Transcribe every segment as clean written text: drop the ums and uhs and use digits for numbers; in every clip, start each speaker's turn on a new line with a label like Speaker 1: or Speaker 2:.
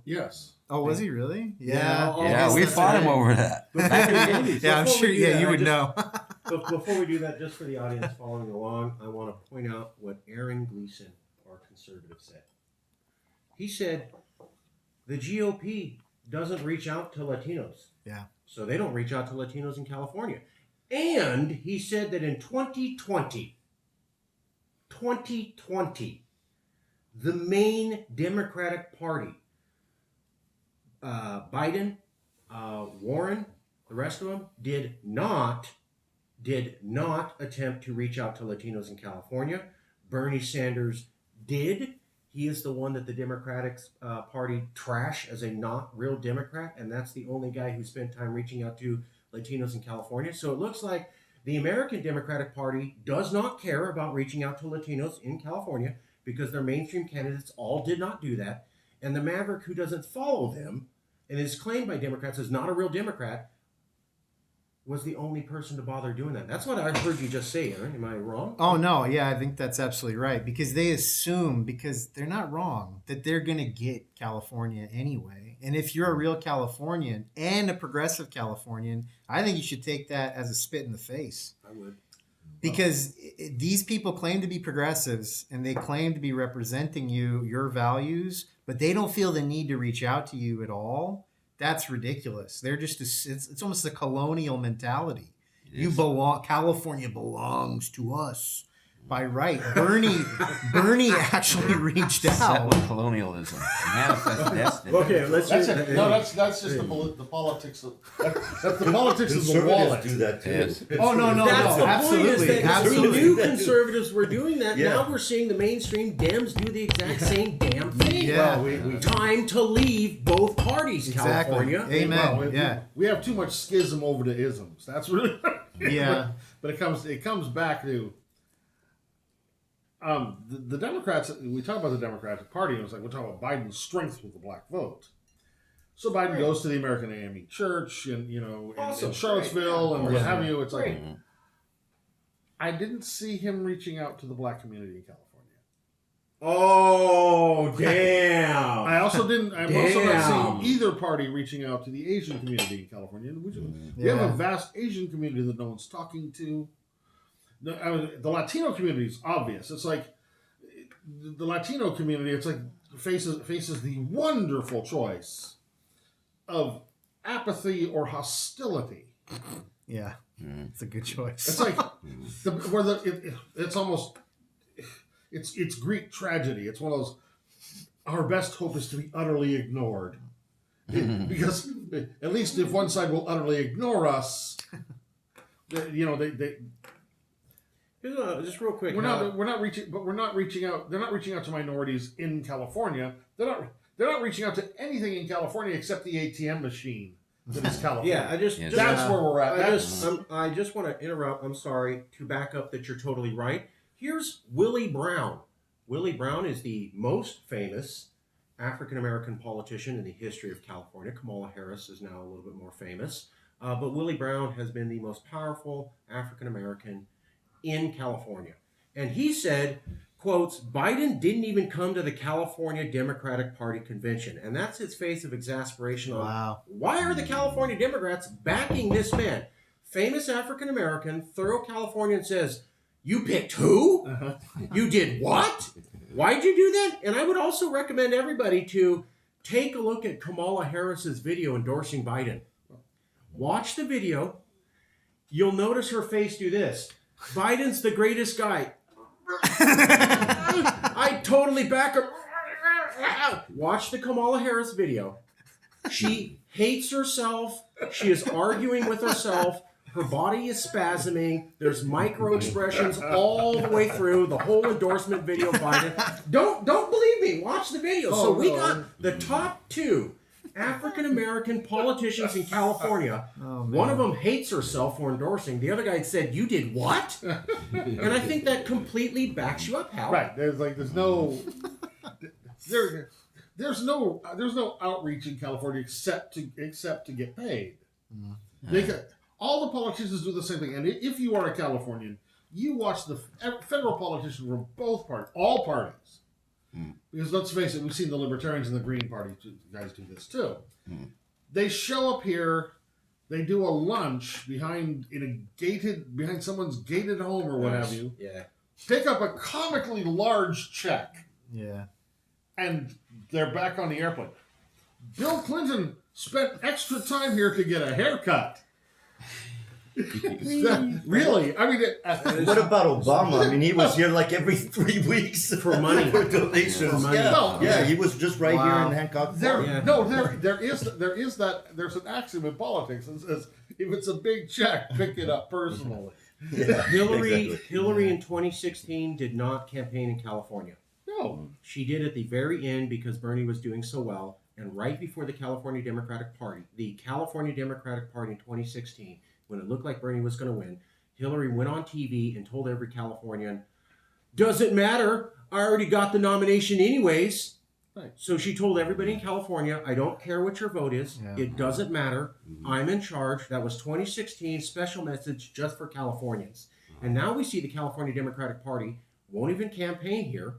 Speaker 1: Yes.
Speaker 2: Oh, was he really?
Speaker 3: Yeah, we fought him over that.
Speaker 2: Yeah, I'm sure. Yeah, you would know.
Speaker 4: Before we do that, just for the audience following along, I want to point out what Aaron Gleason, our conservative, said. He said the GOP doesn't reach out to Latinos.
Speaker 2: Yeah.
Speaker 4: So they don't reach out to Latinos in California. And he said that in 2020, the main Democratic Party, Biden, Warren, the rest of them, did not attempt to reach out to Latinos in California. Bernie Sanders did. He is the one that the Democratic Party trash as a not real Democrat, and that's the only guy who spent time reaching out to Latinos in California. So it looks like the American Democratic Party does not care about reaching out to Latinos in California because their mainstream candidates all did not do that. And the maverick who doesn't follow them and is claimed by Democrats as not a real Democrat was the only person to bother doing that. That's what I heard you just say, Aaron. Am I wrong?
Speaker 2: Oh, no. Yeah, I think that's absolutely right. Because they assume, because they're not wrong, that they're going to get California anyway. And if you're a real Californian and a progressive Californian, I think you should take that as a spit in the face.
Speaker 4: I would.
Speaker 2: Because these people claim to be progressives and they claim to be representing your values, but they don't feel the need to reach out to you at all. That's ridiculous. They're just it's almost a colonial mentality. You belong. California belongs to us by right. Bernie actually reached out.
Speaker 3: Settler colonialism, manifest destiny.
Speaker 4: Okay, let's.
Speaker 1: That's just the politics of that's the politics of the wallet.
Speaker 5: Do that too.
Speaker 3: Yes.
Speaker 2: Oh no,
Speaker 4: That's the
Speaker 2: absolutely,
Speaker 4: point. Is that
Speaker 2: absolutely.
Speaker 4: we knew conservatives were doing that.
Speaker 5: Yeah.
Speaker 4: Now we're seeing the mainstream Dems do the exact same damn thing.
Speaker 2: Yeah.
Speaker 1: Well,
Speaker 4: Time to leave both parties,
Speaker 2: Exactly.
Speaker 4: California.
Speaker 2: Amen.
Speaker 1: we have too much schism over the isms. That's really
Speaker 2: Yeah.
Speaker 1: But it comes back to the Democrats. We talk about the Democratic Party, and it's like we're talking about Biden's strength with the black vote. So Biden goes to the American AME Church, and in Charlottesville, and what have you. It's like I didn't see him reaching out to the black community in California.
Speaker 4: Oh damn!
Speaker 1: I'm also not seeing either party reaching out to the Asian community in California. We have a vast Asian community that no one's talking to. The Latino community is obvious. It's like the Latino community. It's like faces the wonderful choice of apathy or hostility.
Speaker 2: Yeah. It's a good choice.
Speaker 1: It's like it's almost. It's Greek tragedy. It's one of those. Our best hope is to be utterly ignored, because at least if one side will utterly ignore us, they
Speaker 4: just real quick.
Speaker 1: we're not reaching out. They're not reaching out to minorities in California. They're not reaching out to anything in California except the ATM machine that is California.
Speaker 4: Yeah,
Speaker 1: that's where we're at.
Speaker 4: I just want to interrupt. I'm sorry to back up that you're totally right. Here's Willie Brown. Willie Brown is the most famous African-American politician in the history of California. Kamala Harris is now a little bit more famous. But Willie Brown has been the most powerful African-American in California. And he said, quotes, Biden didn't even come to the California Democratic Party convention. And that's his face of exasperation on why are the California Democrats backing this man? Famous African-American, thorough Californian says, you picked who? You did what? Why'd you do that? And I would also recommend everybody to take a look at Kamala Harris's video endorsing Biden. Watch the video. You'll notice her face do this. Biden's the greatest guy. I totally back her. Watch the Kamala Harris video. She hates herself. She is arguing with herself. Her body is spasming. There's micro expressions all the way through the whole endorsement video of Biden. Don't believe me. Watch the video. We got the top two African-American politicians in California. One of them hates herself for endorsing. The other guy said, you did what? And I think that completely backs you up, Hal.
Speaker 1: Right. There's no outreach in California except to get paid. All the politicians do the same thing. And if you are a Californian, you watch the federal politicians from both parties, all parties, Because let's face it, we've seen the Libertarians and the Green Party guys do this too. They show up here, they do a lunch behind someone's gated home or what have you.
Speaker 4: Yeah.
Speaker 1: Take up a comically large check.
Speaker 2: Yeah.
Speaker 1: And they're back on the airplane. Bill Clinton spent extra time here to get a haircut. Really? I mean,
Speaker 5: what about Obama? I mean, he was here like every 3 weeks
Speaker 4: For money.
Speaker 5: for donations.
Speaker 4: For money.
Speaker 5: Yeah,
Speaker 1: No.
Speaker 5: yeah, he was just right here in Hancock.
Speaker 1: there
Speaker 5: Florida.
Speaker 1: there's an axiom in politics that says if it's a big check, pick it up personally.
Speaker 5: Yeah,
Speaker 4: Hillary
Speaker 5: exactly.
Speaker 4: in 2016 did not campaign in California.
Speaker 1: No.
Speaker 4: She did at the very end because Bernie was doing so well, and right before the California Democratic Party in 2016, when it looked like Bernie was going to win, Hillary went on TV and told every Californian, "Doesn't matter, I already got the nomination anyways."
Speaker 1: Right.
Speaker 4: So she told everybody in California, "I don't care what your vote is.
Speaker 2: Yeah.
Speaker 4: It doesn't matter. I'm in charge." That was 2016 special message just for Californians. And now we see the California Democratic Party won't even campaign here.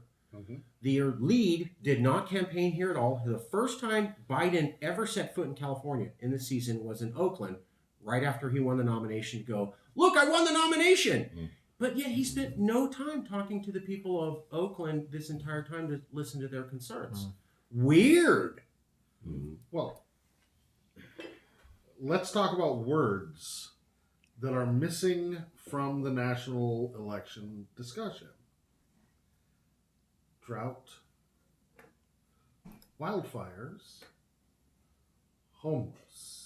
Speaker 4: Their lead did not campaign here at all. The first time Biden ever set foot in California in the season was in Oakland, right after he won the nomination, to go, "Look, I won the nomination." But yet he spent no time talking to the people of Oakland this entire time to listen to their concerns. Weird.
Speaker 1: Well, let's talk about words that are missing from the national election discussion. Drought, wildfires, homeless.